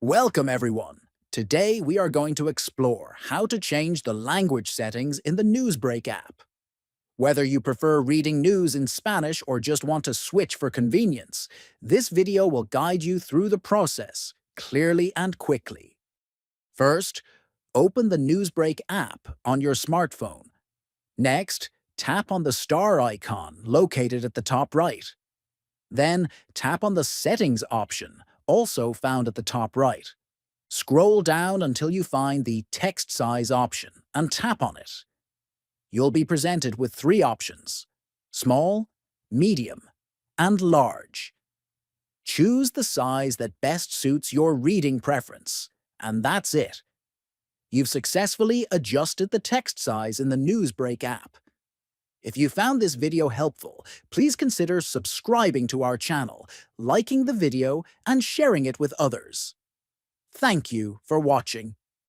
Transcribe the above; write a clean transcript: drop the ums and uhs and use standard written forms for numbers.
Welcome, everyone. Today, we are going to explore how to change the language settings in the NewsBreak app. Whether you prefer reading news in Spanish or just want to switch for convenience, this video will guide you through the process clearly and quickly. First, open the NewsBreak app on your smartphone. Next, tap on the star icon located at the top right. Then, tap on the Settings option, also found at the top right. Scroll down until you find the Text Size option and tap on it. You'll be presented with three options: small, medium, and large. Choose the size that best suits your reading preference, and that's it. You've successfully adjusted the text size in the NewsBreak app. If you found this video helpful, please consider subscribing to our channel, liking the video, and sharing it with others. Thank you for watching.